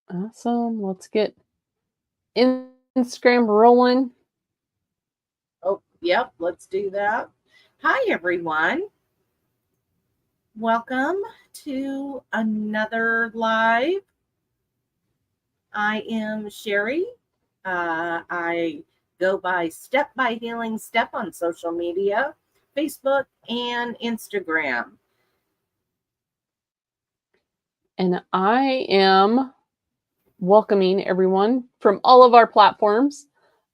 Awesome. Let's get Instagram rolling. Oh, yep, let's do that. Hi, everyone. Welcome to another live. I am Sherry. I go by Step by Healing Step on social media, Facebook and Instagram. And I am welcoming everyone from all of our platforms,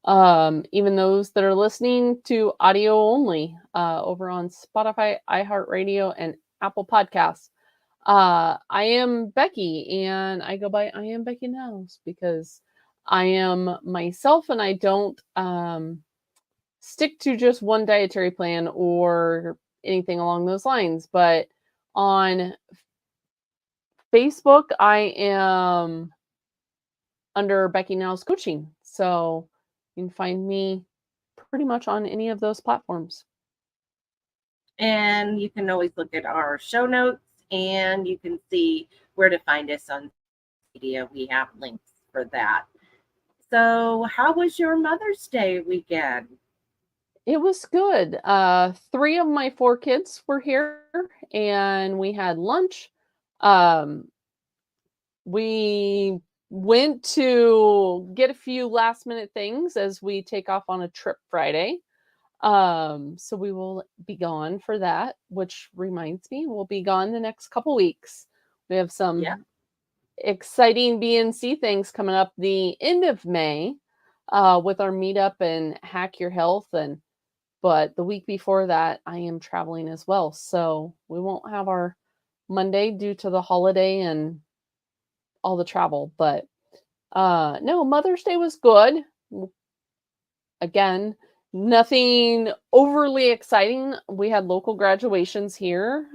even those that are listening to audio only over on Spotify, iHeartRadio, and Apple Podcasts. I am Becky, and I go by I am Becky Nows because I am myself and I don't stick to just one dietary plan or anything along those lines. But on Facebook, I am under Becky Now's coaching. So you can find me pretty much on any of those platforms. And you can always look at our show notes and you can see where to find us on social media. We have links for that. So, how was your Mother's Day weekend? It was good. Three of my four kids were here and we had lunch. Um, we went to get a few last minute things as we take off on a trip Friday. So we will be gone for that, which reminds me, we'll be gone the next couple weeks. We have Yeah. some exciting BNC things coming up the end of May with our meetup and Hack Your Health. But the week before that, I am traveling as well. So we won't have our Monday due to the holiday and all the travel. But no, Mother's Day was good. Again, nothing overly exciting. We had local graduations here.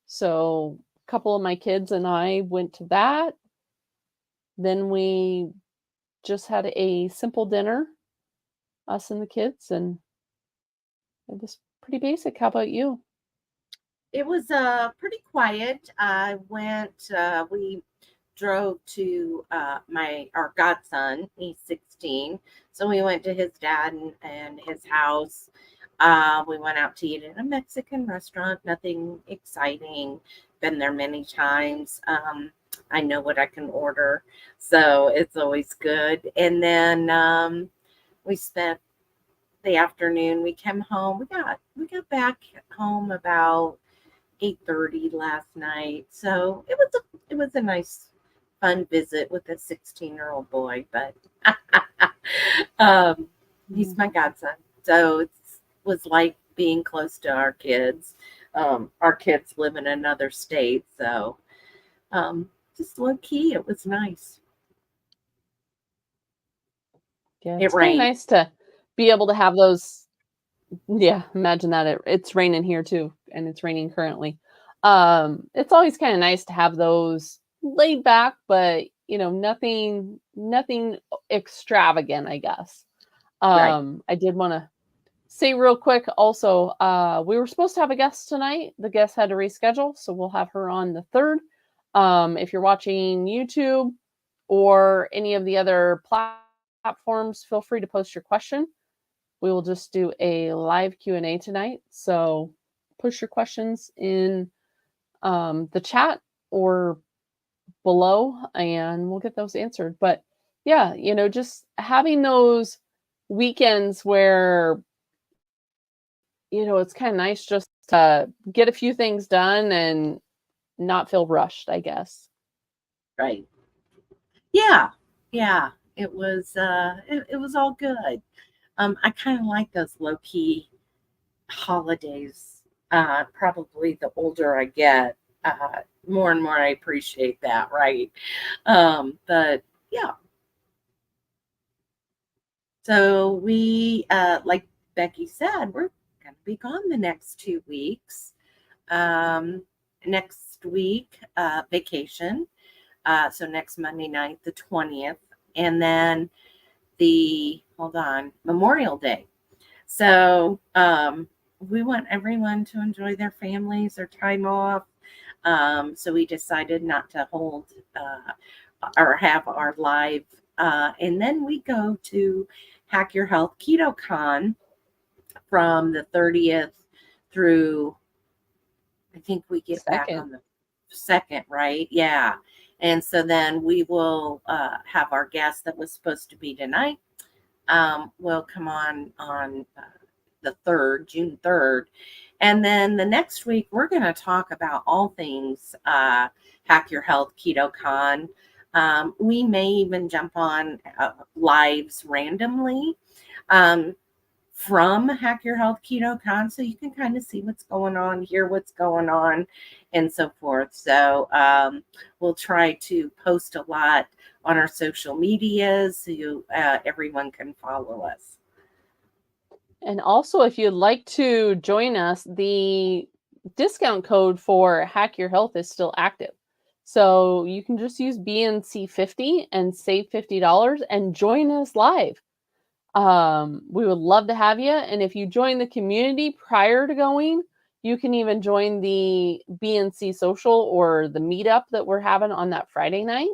So a couple of my kids and I went to that. Then we just had a simple dinner, us and the kids, and it was pretty basic. How about you? It was pretty quiet. We drove to my our godson. He's 16, so we went to his dad and his house. We went out to eat at a Mexican restaurant. Nothing exciting. Been there many times. I know what I can order, so it's always good. And then we spent the afternoon. We came home. We got back home about 8:30 last night. So it was a nice fun visit with a 16-year-old boy, but um he's my godson. So it was like being close to our kids. Our kids live in another state, so um just low key, it was nice. Yeah, It it's kind of rained. nice to be able to have those. Yeah, imagine that it's raining here too, and it's raining currently. It's always kind of nice to have those laid back, but nothing extravagant, I guess. Right. I did want to say real quick also, we were supposed to have a guest tonight. The guest had to reschedule, so we'll have her on the 3rd. If you're watching YouTube or any of the other platforms, feel free to post your question. We will just do a live Q&A tonight. So push your questions in the chat or below and we'll get those answered. But yeah, just having those weekends where, it's kind of nice just to get a few things done and not feel rushed, I guess. Right. Yeah. Yeah. It was all good. I kind of like those low key holidays. Probably the older I get, more and more I appreciate that, right? But yeah, so like Becky said, we're going to be gone the next 2 weeks. Um, Next week, vacation. So next Monday night, the 20th, and then hold on, Memorial Day. So we want everyone to enjoy their families, their time off. So we decided not to hold or have our live. And then we go to Hack Your Health KetoCon from the 30th through, I think we get back Second. on the 2nd, right? Yeah. And so then we will have our guest that was supposed to be tonight will come on the 3rd, June 3rd. And then the next week, we're going to talk about all things Hack Your Health KetoCon. We may even jump on lives randomly from Hack Your Health KetoCon, so you can kind of see what's going on, hear what's going on, and so forth. So we'll try to post a lot on our social medias so everyone can follow us. And also, if you'd like to join us, the discount code for Hack Your Health is still active. So you can just use BNC50 and save $50 and join us live. We would love to have you. And if you join the community prior to going, you can even join the BNC social or the meetup that we're having on that Friday night,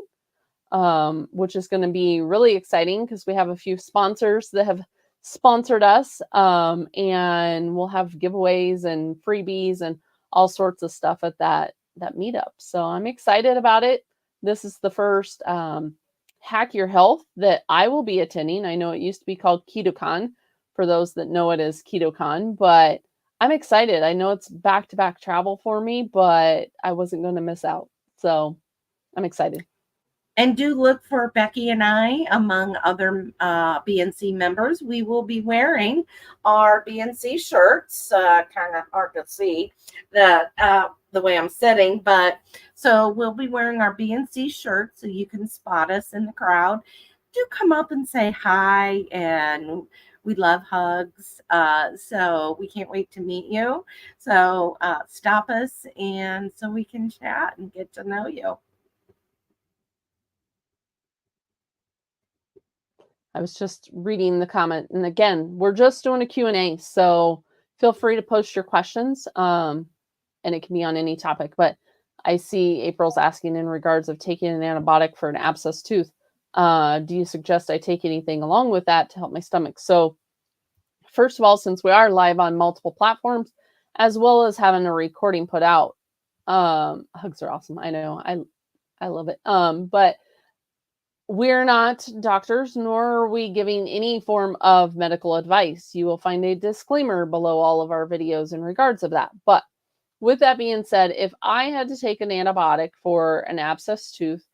which is going to be really exciting because we have a few sponsors that have sponsored us, and we'll have giveaways and freebies and all sorts of stuff at that meetup. So I'm excited about it. This is the first Hack Your Health that I will be attending. I know it used to be called KetoCon for those that know it as KetoCon, but I'm excited. I know it's back-to-back travel for me, but I wasn't going to miss out. So I'm excited. And do look for Becky and I, among other BNC members. We will be wearing our BNC shirts. Kind of hard to see the way I'm sitting, but so we'll be wearing our BNC shirts so you can spot us in the crowd. Do come up and say hi, and we love hugs. So we can't wait to meet you. So stop us, and so we can chat and get to know you. I was just reading the comment. And again, we're just doing a Q&A. So feel free to post your questions. And it can be on any topic. But I see April's asking in regards of taking an antibiotic for an abscess tooth. Do you suggest I take anything along with that to help my stomach? So first of all, since we are live on multiple platforms, as well as having a recording put out, hugs are awesome. I know. I love it. But we're not doctors, nor are we giving any form of medical advice. You will find a disclaimer below all of our videos in regards of that. But with that being said, if I had to take an antibiotic for an abscess tooth,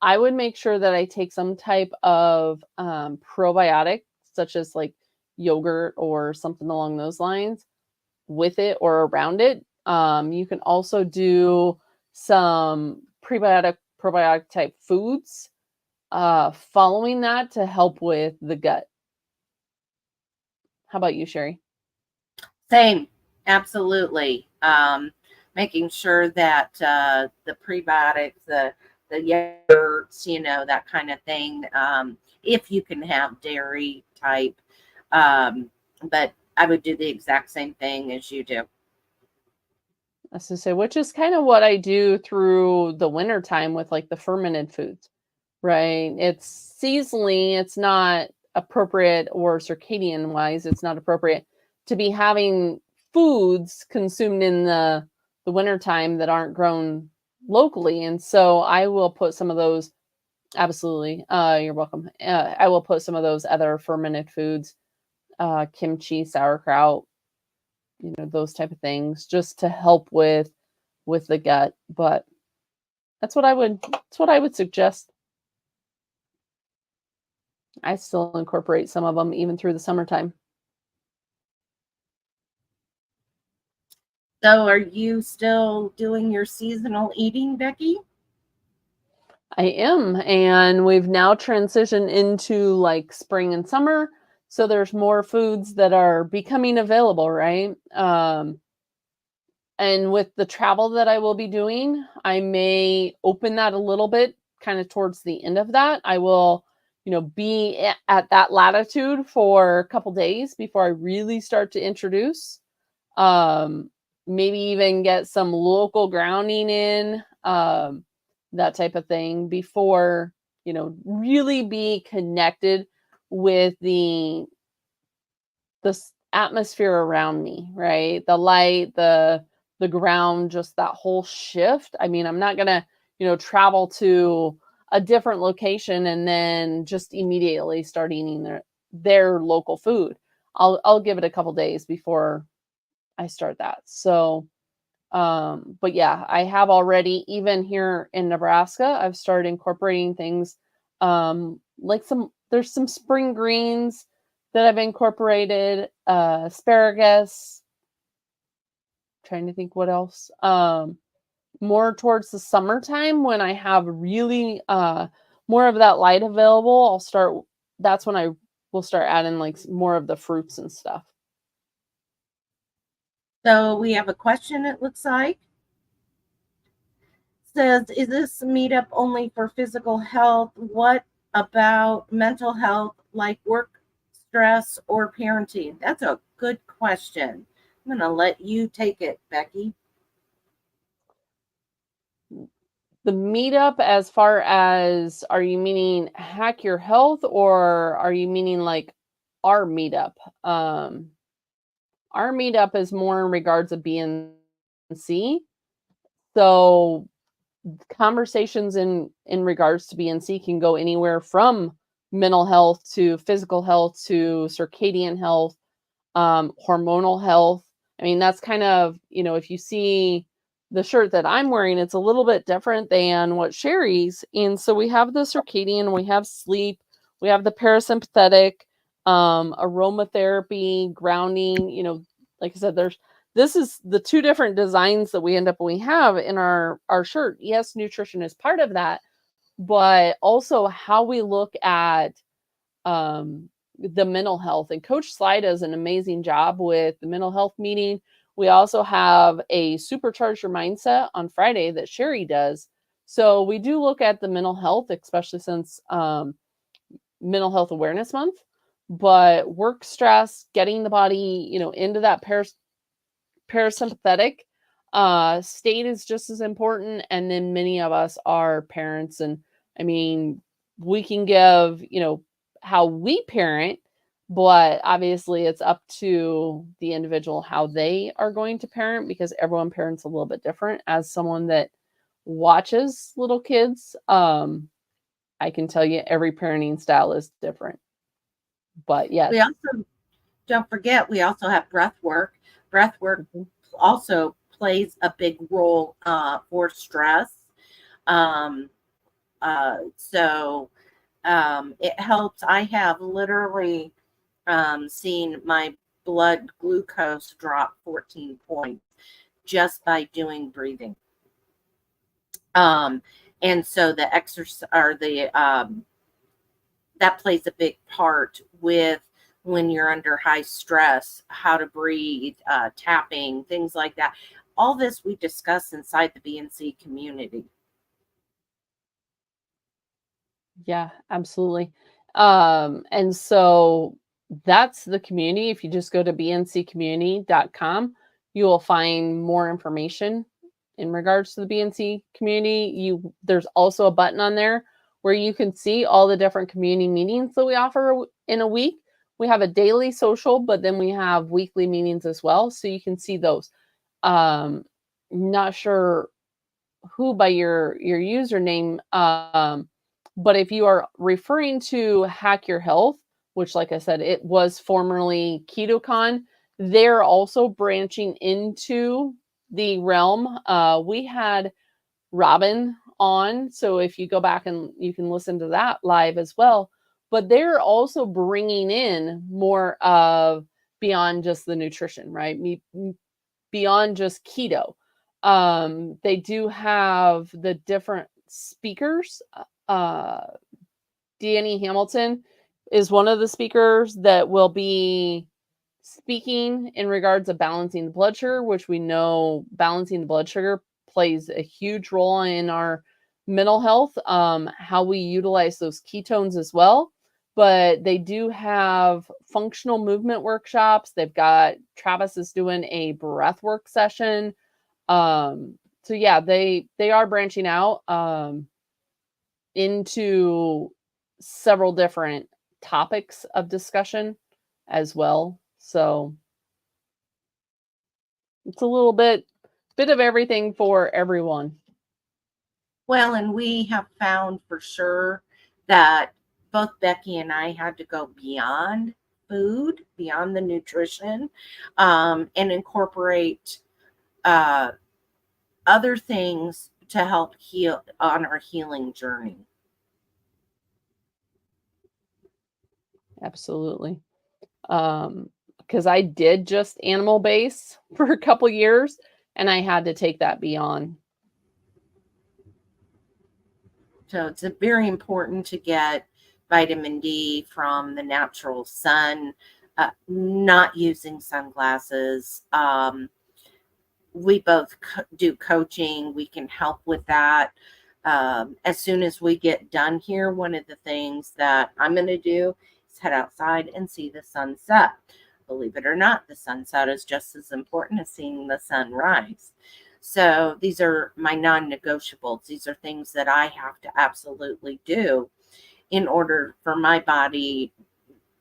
I would make sure that I take some type of probiotic, such as like yogurt or something along those lines, with it or around it. You can also do some probiotic type foods following that to help with the gut. How about you, Sherry? Same, absolutely. Making sure that the prebiotics, the yogurts, that kind of thing. If you can have dairy type, but I would do the exact same thing as you do. As I say, which is kind of what I do through the winter time with like the fermented foods, right? It's seasonally, it's not appropriate, or circadian wise, it's not appropriate to be having foods consumed in the winter time that aren't grown locally. And so I will put some of those, absolutely, you're welcome. I will put some of those other fermented foods, kimchi, sauerkraut, those type of things, just to help with the gut. But that's what I would suggest. I still incorporate some of them even through the summertime. So are you still doing your seasonal eating, Becky? I am, and we've now transitioned into like spring and summer, so there's more foods that are becoming available, right? And with the travel that I will be doing, I may open that a little bit kind of towards the end of that. I will, be at that latitude for a couple days before I really start to introduce. Maybe even get some local grounding in, that type of thing before really be connected with the atmosphere around me, right? The light, the ground, just that whole shift. I mean, I'm not gonna, travel to a different location and then just immediately start eating their local food. I'll give it a couple days before I start that. So, but yeah, I have already, even here in Nebraska, I've started incorporating things, like there's some spring greens that I've incorporated, asparagus, trying to think what else. More towards the summertime when I have really more of that light available, that's when I will start adding like more of the fruits and stuff. So we have a question, it looks like. Says, is this meetup only for physical health? What about mental health, like work stress or parenting? That's a good question. I'm going to let you take it, Becky. The meetup, as far as, are you meaning Hack Your Health, or are you meaning like our meetup? Our meetup is more in regards of BNC. So conversations in regards to BNC can go anywhere from mental health to physical health to circadian health, hormonal health. I mean, that's kind of, if you see the shirt that I'm wearing, it's a little bit different than what Sherry's. And so we have the circadian, we have sleep, we have the parasympathetic, aromatherapy, grounding, like I said, this is the two different designs that we have in our shirt. Yes, nutrition is part of that, but also how we look at the mental health. And Coach Sly does an amazing job with the mental health meeting. We also have a Supercharge Your Mindset on Friday that Sherry does. So we do look at the mental health, especially since Mental Health Awareness Month. But work stress, getting the body, into that parasympathetic state is just as important. And then many of us are parents, and I mean, we can give, how we parent, but obviously it's up to the individual how they are going to parent, because everyone parents a little bit different. As someone that watches little kids, I can tell you every parenting style is different. But yes. We also, don't forget, we also have breath work. Breath work also plays a big role for stress. So it helps. I have literally seen my blood glucose drop 14 points just by doing breathing. And so the exercise, or that plays a big part with when you're under high stress, how to breathe, tapping, things like that. All this we discuss inside the BNC community. Yeah, absolutely. And so that's the community. If you just go to bnccommunity.com, you will find more information in regards to the BNC community. There's also a button on there where you can see all the different community meetings that we offer in a week. We have a daily social, but then we have weekly meetings as well. So you can see those. Not sure who by your username, but if you are referring to Hack Your Health, which, like I said, it was formerly KetoCon, they're also branching into the realm. We had Robin on, so if you go back and you can listen to that live as well, but they're also bringing in more of beyond just the nutrition, right? Beyond just keto. They do have the different speakers. Danny Hamilton is one of the speakers that will be speaking in regards of balancing the blood sugar, which we know balancing the blood sugar plays a huge role in our mental health, how we utilize those ketones as well. But they do have functional movement workshops. They've got, Travis is doing a breath work session. So yeah, they are branching out. into several different topics of discussion as well. So it's a little bit of everything for everyone. Well, and we have found for sure that both Becky and I had to go beyond food, beyond the nutrition, and incorporate other things to help heal on our healing journey. Absolutely. Because I did just animal base for a couple years, and I had to take that beyond. So it's very important to get vitamin D from the natural sun, not using sunglasses. We both do coaching. We can help with that. As soon as we get done here, one of the things that I'm going to do is head outside and see the sunset. Believe it or not, the sunset is just as important as seeing the sun rise. So these are my non-negotiables. These are things that I have to absolutely do in order for my body,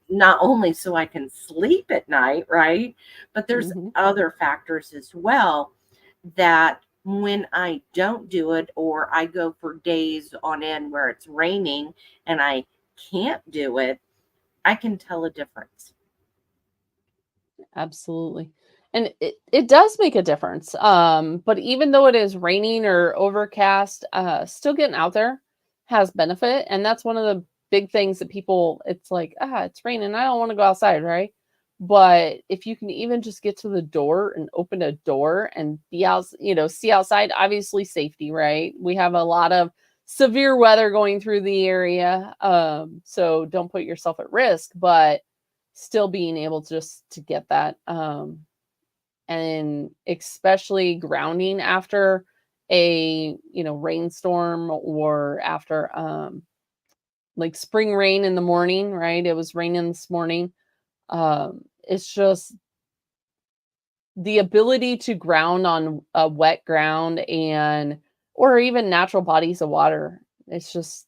not only so I can sleep at night, right? But there's other factors as well that when I don't do it, or I go for days on end where it's raining and I can't do it, I can tell a difference. Absolutely. And it does make a difference. But even though it is raining or overcast, still getting out there has benefit. And that's one of the big things that people, it's like, it's raining, I don't want to go outside, right? But if you can even just get to the door and open a door and be out, see outside, obviously safety, right? We have a lot of severe weather going through the area. So don't put yourself at risk, but still being able just to get that. And especially grounding after a, rainstorm, or after, like spring rain in the morning, right? It was raining this morning. It's just the ability to ground on a wet ground, or even natural bodies of water. It's just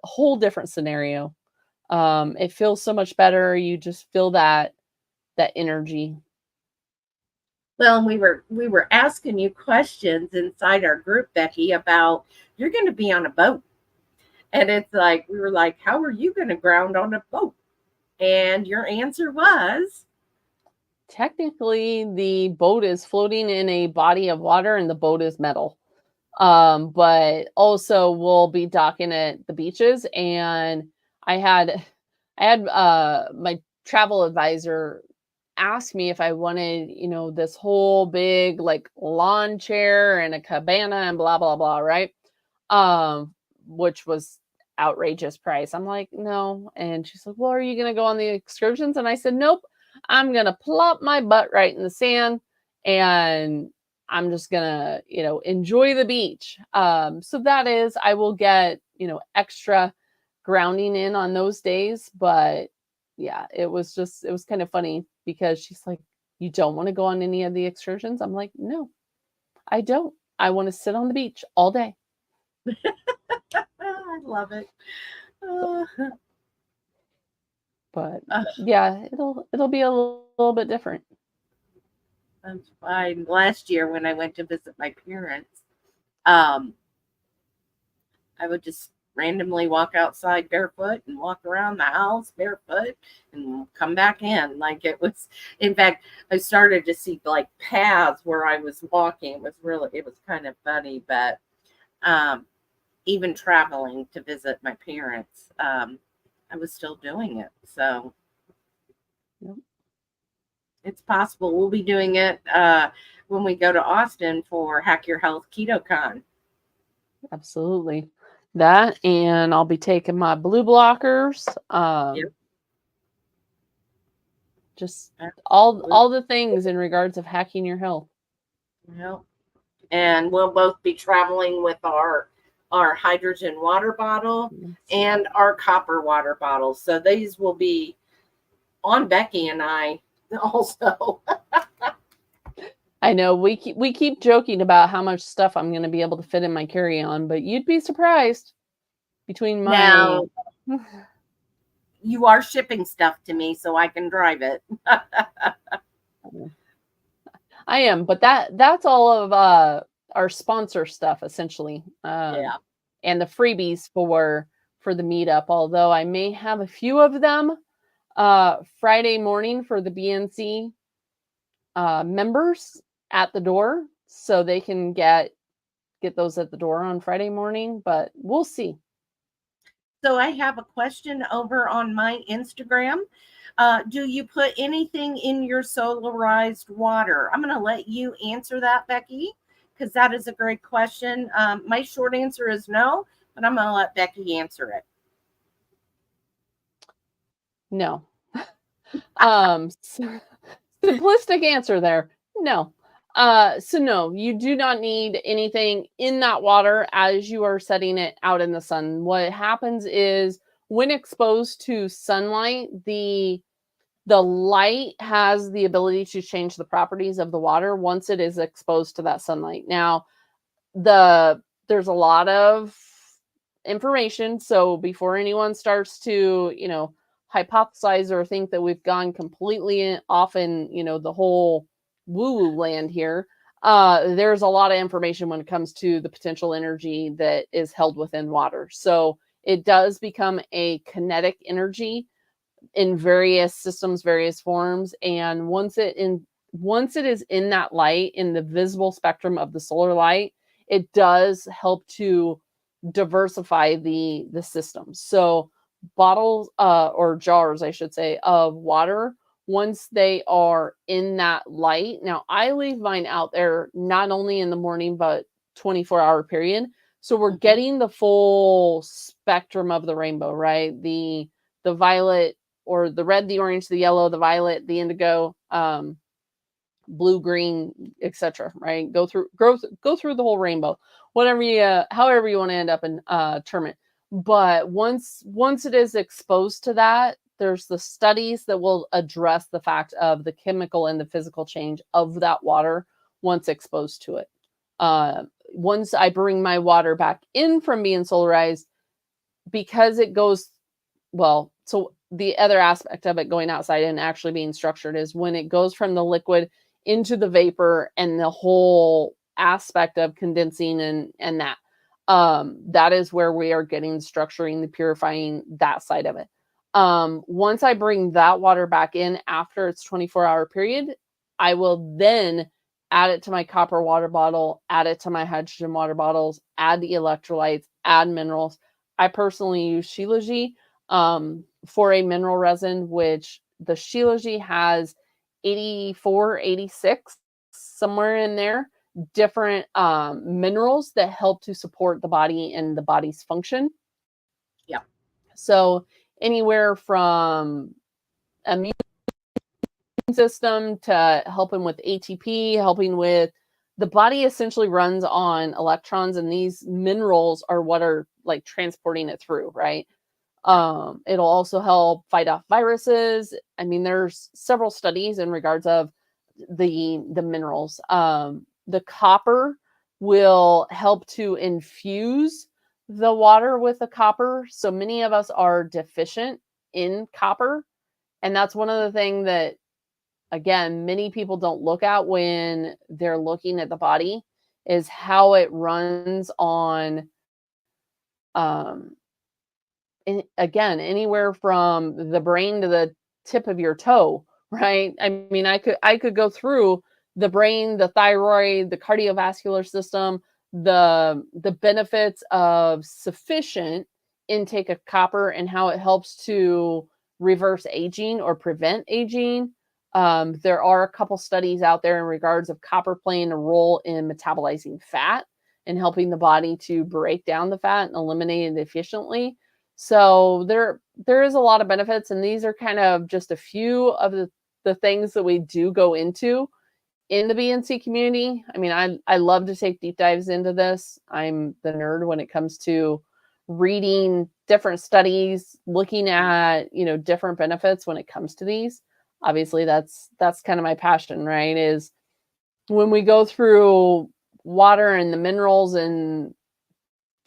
a whole different scenario. It feels so much better. You just feel that energy. Well, and we were asking you questions inside our group, Becky, about you're going to be on a boat. And it's like, we were like, how are you going to ground on a boat? And your answer was, technically the boat is floating in a body of water and the boat is metal. But also we'll be docking at the beaches. And I had my travel advisor ask me if I wanted, this whole big like lawn chair and a cabana and blah blah blah, right? Which was outrageous price. I'm like, no. And she's like, well, are you gonna go on the excursions? And I said, nope. I'm gonna plop my butt right in the sand, and I'm just gonna, enjoy the beach. So that is, I will get, extra grounding in on those days. But yeah, it was kind of funny because she's like, you don't want to go on any of the excursions? I'm like, no, I don't. I want to sit on the beach all day. I love it. But yeah, it'll be a little bit different. That's fine. Last year when I went to visit my parents, I would just randomly walk outside barefoot and walk around the house barefoot and come back in. Like it was, in fact, I started to see like paths where I was walking. It was kind of funny, but even traveling to visit my parents, I was still doing it. So Yep. It's possible. We'll be doing it when we go to Austin for Hack Your Health KetoCon. Absolutely. That, and I'll be taking my blue blockers. Yep. Just all the things in regards of hacking your health. Yep. And we'll both be traveling with our hydrogen water bottle and our copper water bottle. So these will be on Becky and I also. I know we keep joking about how much stuff I'm going to be able to fit in my carry-on, but you'd be surprised. between my Now, you are shipping stuff to me so I can drive it. I am, but that's all of our sponsor stuff essentially, Yeah. and the freebies for the meetup. Although I may have a few of them Friday morning for the BNC members at the door, so they can get those at the door on Friday morning. But we'll see. So I have a question over on my Instagram. Do you put anything in your solarized water? I'm going to let you answer that, Becky, because that is a great question. My short answer is no, but I'm going to let Becky answer it. No. Simplistic answer there. No. So no, you do not need anything in that water as you are setting it out in the sun. What happens is when exposed to sunlight, the light has the ability to change the properties of the water once it is exposed to that sunlight. Now, there's a lot of information, so before anyone starts to, hypothesize or think that we've gone completely off in, the whole woo-woo land here, there's a lot of information when it comes to the potential energy that is held within water. So it does become a kinetic energy in various systems, various forms, and once it is in that light, in the visible spectrum of the solar light, it does help to diversify the system. So bottles or jars, I should say, of water, once they are in that light. Now, I leave mine out there not only in the morning, but 24-hour period. So we're getting the full spectrum of the rainbow, right? The violet or the red, the orange, the yellow, the violet, the indigo, blue, green, etc. Right? Go through the whole rainbow, whatever you, however you want to end up in term it. But once it is exposed to that, there's the studies that will address the fact of the chemical and the physical change of that water once exposed to it. Once I bring my water back in from being solarized, because it goes, well, so the other aspect of it going outside and actually being structured is when it goes from the liquid into the vapor and the whole aspect of condensing and that, that is where we are getting structuring, the purifying, that side of it. Once I bring that water back in after its 24-hour period, I will then add it to my copper water bottle, add it to my hydrogen water bottles, add the electrolytes, add minerals. I personally use Shilajit for a mineral resin, which the Shilajit has 84, 86, somewhere in there, different minerals that help to support the body and the body's function. Yeah. So anywhere from immune system to helping with ATP, helping with the body essentially runs on electrons, and these minerals are what are like transporting it through, right? It'll also help fight off viruses. I mean, there's several studies in regards of the minerals. The copper will help to infuse the water with the copper. So many of us are deficient in copper. And that's one of the things that, again, many people don't look at when they're looking at the body, is how it runs on, again, anywhere from the brain to the tip of your toe, right? I mean, I could go through the brain, the thyroid, the cardiovascular system, the benefits of sufficient intake of copper and how it helps to reverse aging or prevent aging. There are a couple studies out there in regards of copper playing a role in metabolizing fat and helping the body to break down the fat and eliminate it efficiently. So there is a lot of benefits, and these are kind of just a few of the things that we do go into in the BNC community. I mean, I love to take deep dives into this. I'm the nerd when it comes to reading different studies, looking at, different benefits when it comes to these. Obviously, that's kind of my passion, right? Is when we go through water and the minerals and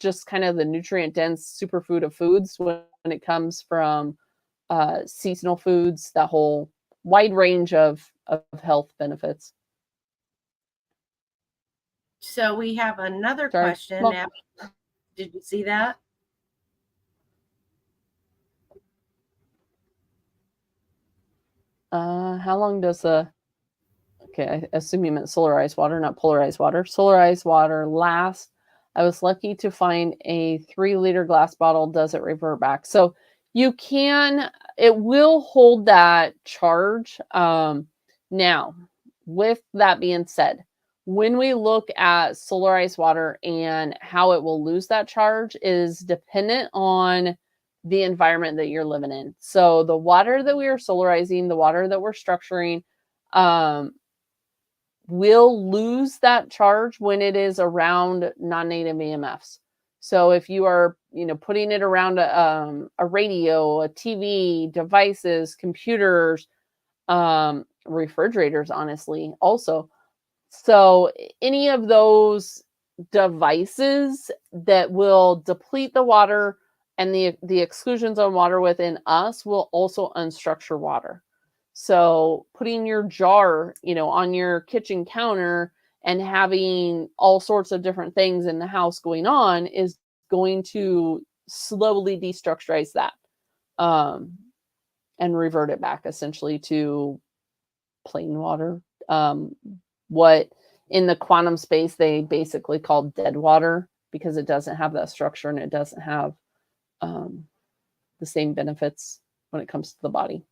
just kind of the nutrient dense superfood of foods when it comes from seasonal foods, that whole wide range of health benefits. So we have another Sorry. question. Well, Now, did you see that? how long does okay, I assume you meant solarized water, not polarized water. Solarized water lasts. I was lucky to find a 3-liter glass bottle. Does it revert back? So you can, it will hold that charge. Now, with that being said, when we look at solarized water and how it will lose that charge is dependent on the environment that you're living in. So the water that we are solarizing, the water that we're structuring, will lose that charge when it is around non-native EMFs. So if you are, putting it around a radio, a TV, devices, computers, refrigerators, honestly, also. So any of those devices that will deplete the water and the exclusions on water within us will also unstructure water. So putting your jar, on your kitchen counter and having all sorts of different things in the house going on is going to slowly destructurize that, and revert it back essentially to plain water. What in the quantum space they basically call dead water, because it doesn't have that structure and it doesn't have the same benefits when it comes to the body.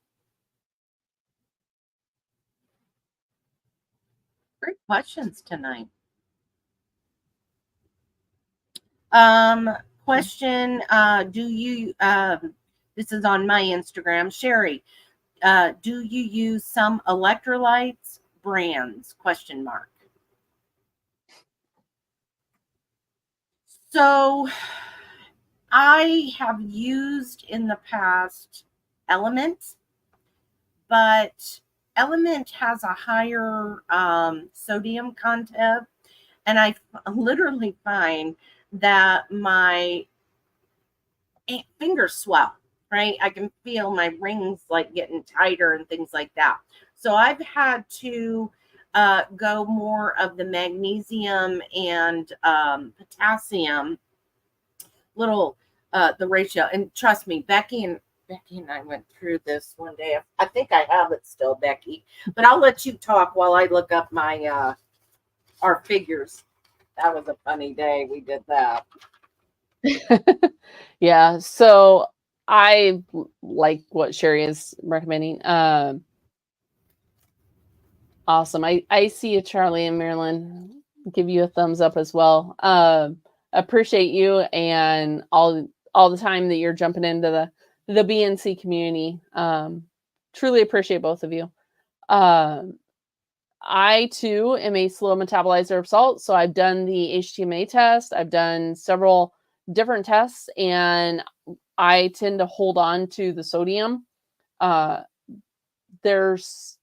Great questions tonight. Question, do you, this is on my Instagram, Sherry, do you use some electrolytes brands, question mark. So I have used in the past Element, but Element has a higher sodium content, and I literally find that my fingers swell, right? I can feel my rings like getting tighter and things like that. So I've had to go more of the magnesium and potassium, little the ratio. And trust me, Becky and I went through this one day. I think I have it still, Becky, but I'll let you talk while I look up my our figures. That was a funny day. We did that. Yeah, so I like what Sherry is recommending. Awesome. I see you, Charlie and Marilyn. Give you a thumbs up as well. Appreciate you and all the time that you're jumping into the BNC community. Truly appreciate both of you. I too am a slow metabolizer of salt, so I've done the HTMA test. I've done several different tests, and I tend to hold on to the sodium. There's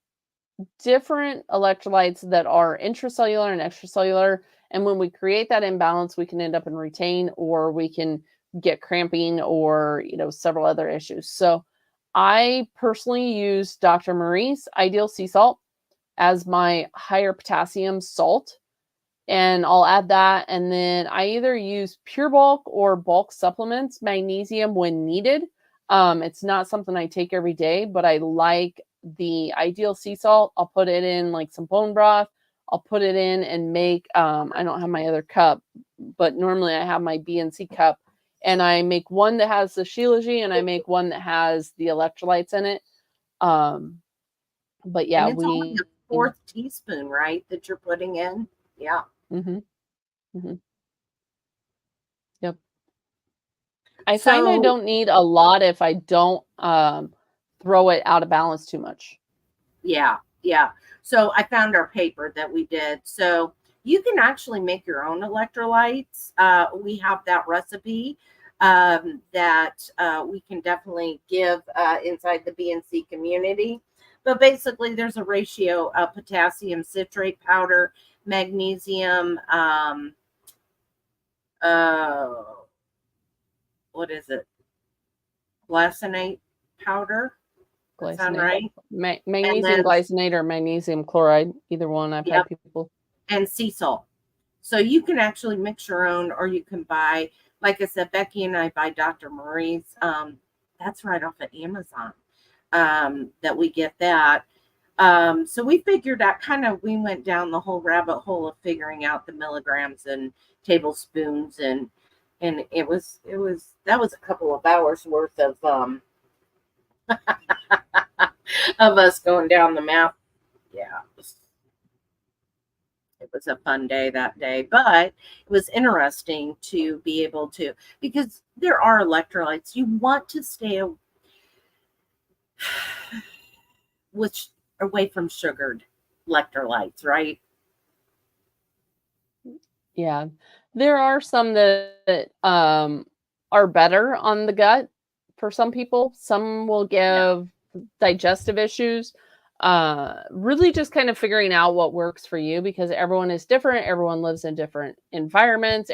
different electrolytes that are intracellular and extracellular, and when we create that imbalance, we can end up in retain, or we can get cramping, or several other issues. So I personally use Dr. Marie's Ideal Sea Salt as my higher potassium salt, and I'll add that, and then I either use pure bulk or bulk supplements magnesium when needed. It's not something I take every day, but I like the Ideal Sea Salt. I'll put it in like some bone broth. I'll put it in and make, I don't have my other cup, but normally I have my BNC cup, and I make one that has the Shilajit and I make one that has the electrolytes in it. But yeah, and it's only a fourth teaspoon, right, that you're putting in. Yeah. Mm-hmm. Mm-hmm. Yep. I find I don't need a lot if I don't throw it out of balance too much. Yeah. So I found our paper that we did. So you can actually make your own electrolytes. We have that recipe that we can definitely give inside the BNC community. But basically, there's a ratio of potassium citrate powder, magnesium, what is it? Glycinate powder. That sound Glycinate. right? Magnesium then- glycinate or magnesium chloride, either one. I've had people. And sea salt. So you can actually mix your own, or you can buy, like I said, Becky and I buy Dr. Marie's. That's right off of Amazon. That we get that. So we figured out we went down the whole rabbit hole of figuring out the milligrams and tablespoons, and that was a couple of hours worth of of us going down the math. Yeah, it was a fun day that day, but it was interesting to be able to, because there are electrolytes. You want to stay away from sugared electrolytes, right? Yeah. There are some that are better on the gut for some people. Some will give digestive issues. Really just kind of figuring out what works for you, because everyone is different. Everyone lives in different environments.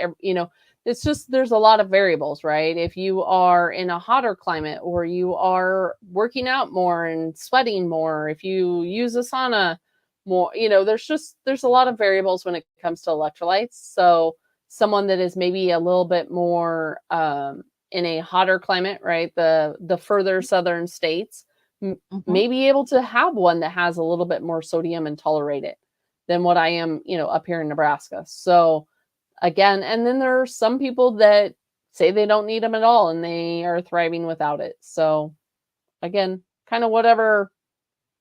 It's just, there's a lot of variables, right? If you are in a hotter climate, or you are working out more and sweating more, if you use a sauna more, there's a lot of variables when it comes to electrolytes. So someone that is maybe a little bit more in a hotter climate, right? The further southern states may be able to have one that has a little bit more sodium and tolerate it than what I am, up here in Nebraska. So again, and then there are some people that say they don't need them at all and they are thriving without it. So again, kind of whatever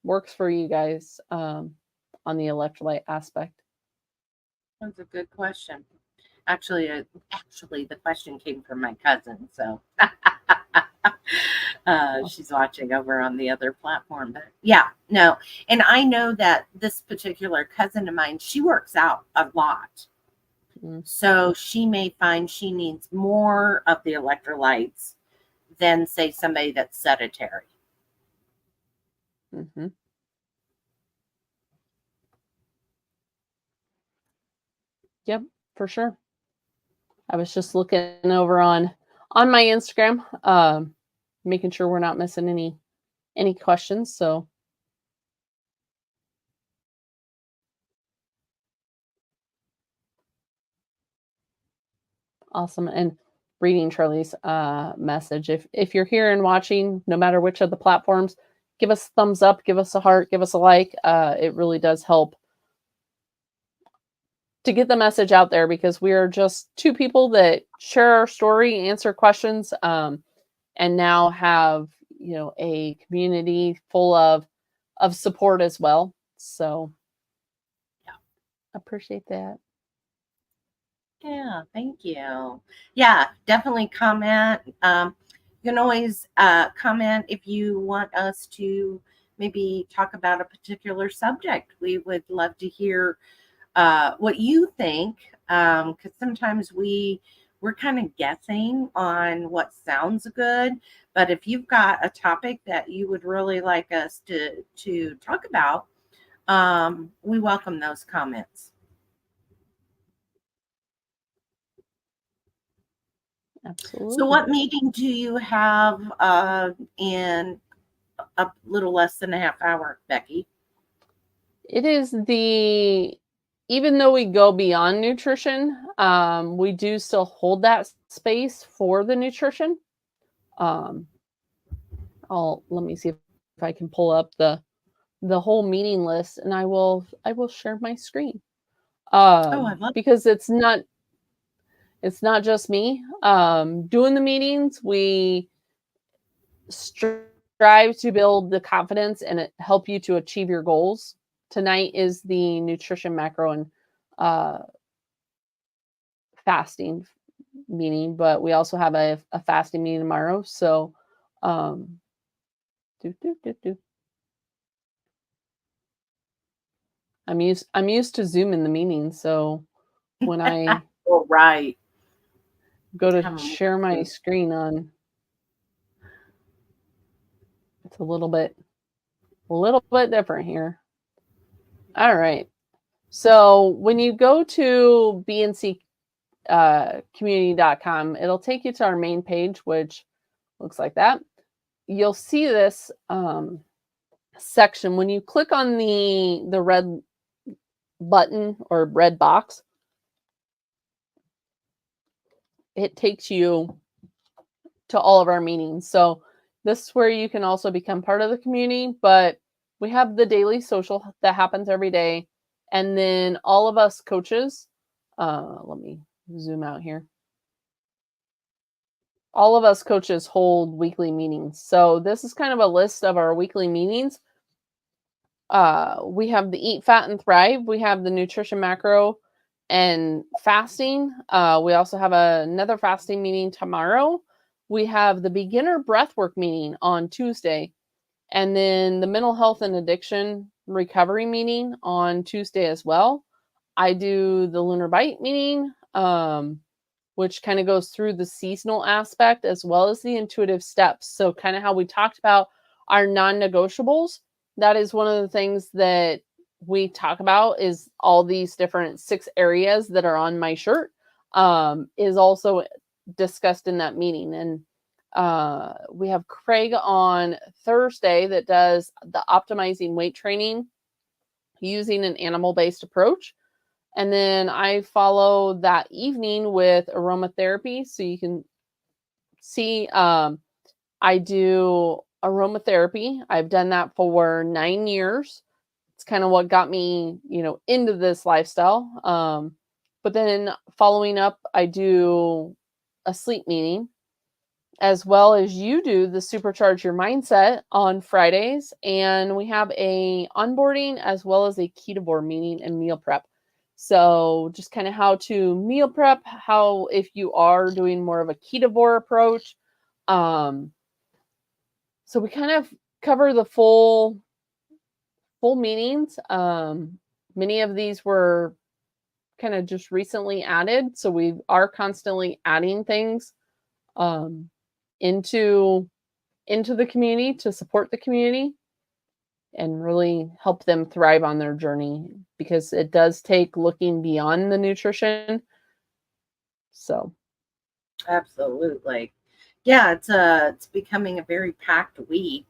works for you guys on the electrolyte aspect. That's a good question. Actually, the question came from my cousin, so she's watching over on the other platform. But yeah, no, and I know that this particular cousin of mine, she works out a lot. So she may find she needs more of the electrolytes than, say, somebody that's sedentary. Mm-hmm. Yep, for sure. I was just looking over on my Instagram, making sure we're not missing any questions. So awesome. And reading Charlie's message. If you're here and watching, no matter which of the platforms, give us a thumbs up, give us a heart, give us a like. It really does help to get the message out there, because we are just two people that share our story, answer questions, and now have a community full of support as well. So yeah, appreciate that. Yeah, thank you. Yeah, definitely comment. You can always comment if you want us to maybe talk about a particular subject. We would love to hear what you think, because sometimes we're kind of guessing on what sounds good. But if you've got a topic that you would really like us to talk about, we welcome those comments. Absolutely. So what meeting do you have in a little less than a half hour, Becky? It is even though we go beyond nutrition, we do still hold that space for the nutrition. Let me see if I can pull up the whole meeting list, and I will share my screen. I love because it's not just me doing the meetings. We strive to build the confidence and help you to achieve your goals. Tonight is the nutrition, macro, and fasting meeting, but we also have a fasting meeting tomorrow. So I'm used to Zoom in the meeting, so when I right, go to share my screen on, it's a little bit different here. All right. So when you go to BNC community.com. It'll take you to our main page, which looks like that. You'll see this section when you click on the red button or red box. It takes you to all of our meetings. So this is where you can also become part of the community, but we have the daily social that happens every day. And then all of us coaches, let me zoom out here. All of us coaches hold weekly meetings. So this is kind of a list of our weekly meetings. We have the Eat, Fat, and Thrive. We have the Nutrition Macro and Fasting. We also have another fasting meeting tomorrow. We have the Beginner Breathwork meeting on Tuesday. And then the Mental Health and Addiction Recovery meeting on Tuesday as well. I do the Lunar Bite meeting, which kind of goes through the seasonal aspect as well as the intuitive steps. So kind of how we talked about our non-negotiables. That is one of the things that we talk about is all these different 6 areas that are on my shirt is also discussed in that meeting. And we have Craig on Thursday that does the optimizing weight training using an animal-based approach. And then I follow that evening with aromatherapy. So you can see I do aromatherapy. I've done that for 9 years. It's kind of what got me, into this lifestyle. But then following up, I do a sleep meeting, as well as you do the Supercharge Your Mindset on Fridays. And we have a onboarding as well as a ketovore meeting and meal prep. So just kind of how to meal prep, how if you are doing more of a ketovore approach. So we kind of cover the full meetings. Many of these were kind of just recently added. So we are constantly adding things into the community to support the community and really help them thrive on their journey, because it does take looking beyond the nutrition. So Absolutely. Yeah, it's becoming a very packed week.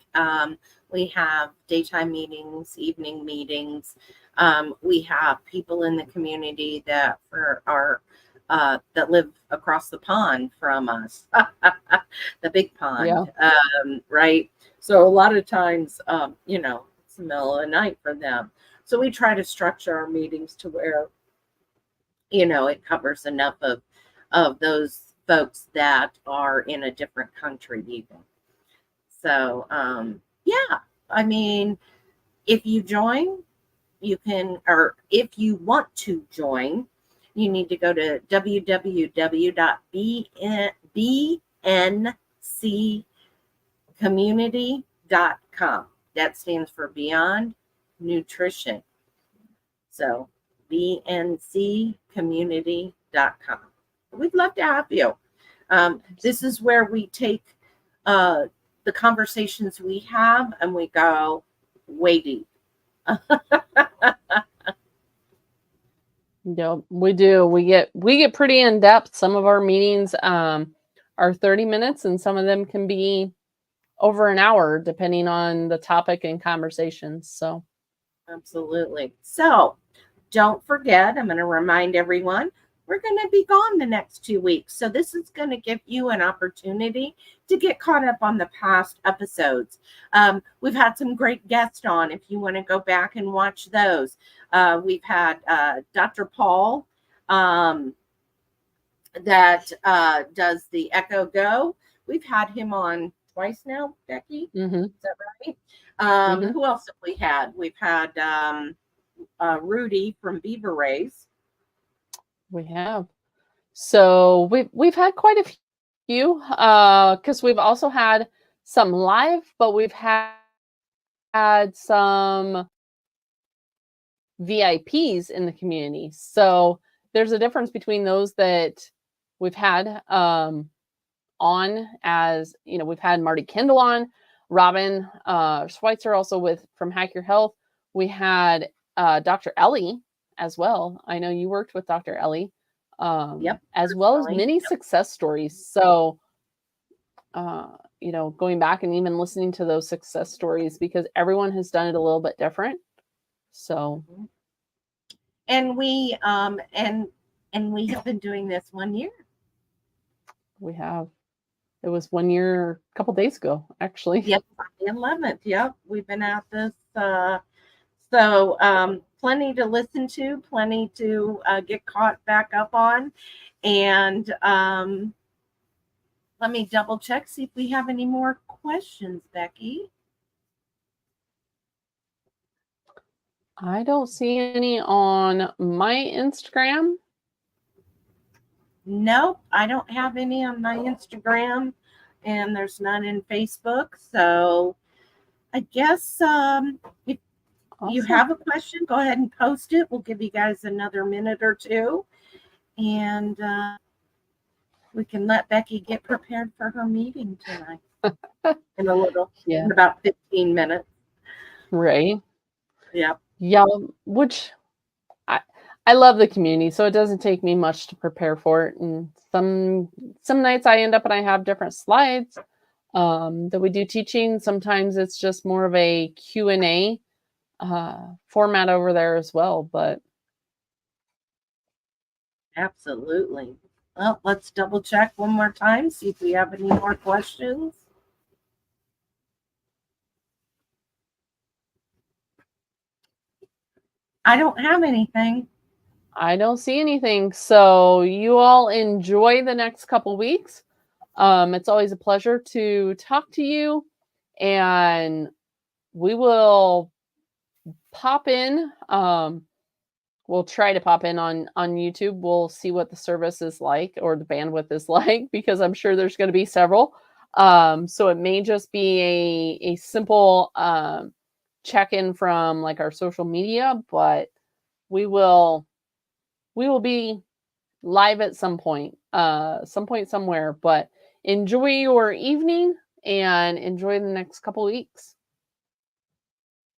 We have daytime meetings, evening meetings. We have people in the community that that live across the pond from us, the big pond, right? So a lot of times, it's the middle of the night for them. So we try to structure our meetings to where, it covers enough of those folks that are in a different country even. So, yeah, I mean, if you join, you can, or if you want to join, you need to go to www.bncommunity.com. That stands for Beyond Nutrition. So, bncommunity.com. We'd love to have you. This is where we take the conversations we have and we go way deep. We do. We get pretty in depth. Some of our meetings are 30 minutes, and some of them can be over an hour, depending on the topic and conversations. So, absolutely. So, don't forget. I'm going to remind everyone. We're going to be gone the next 2 weeks. So this is going to give you an opportunity to get caught up on the past episodes. We've had some great guests on if you want to go back and watch those. We've had Dr. Paul that does the Echo Go. We've had him on twice now, Becky. Mm-hmm. Is that right? Who else have we had? We've had Rudy from Beaver Rays. We have. So we've had quite a few because we've also had some live, but we've had some VIPs in the community. So there's a difference between those that we've had on, as we've had Marty Kendall on, Robin Schweitzer also from Hack Your Health. We had Dr. Ellie as well. I know you worked with Dr. Ellie. Yep. as well as Personally. many Yep. success stories. So, going back and even listening to those success stories because everyone has done it a little bit different. So Mhm. And we have been doing this 1 year. we have, it was 1 year, a couple days ago, actually. Yep, on the 11th. Yep, we've been at this. So plenty to listen to, plenty to get caught back up on, and let me double check see if we have any more questions, Becky. I don't see any on my Instagram. Nope, I don't have any on my Instagram, and there's none in Facebook. So I guess if you Awesome. have a question, go ahead and post it. We'll give you guys another minute or two, and we can let Becky get prepared for her meeting tonight Yeah, in about 15 minutes. right. Yep. Yeah, which I I love the community, so it doesn't take me much to prepare for it. And some nights I end up and I have different slides that we do teaching. Sometimes it's just more of a Q&A format over there as well. But Absolutely. Well, let's double check one more time, see if we have any more questions. I don't have anything. I don't see anything. So you all enjoy the next couple weeks. It's always a pleasure to talk to you, and we will pop in. We'll try to pop in on YouTube. We'll see what the service is like or the bandwidth is like because I'm sure there's going to be several. So it may just be a simple check in from like our social media, but we will be live at some point somewhere. But enjoy your evening and enjoy the next couple weeks.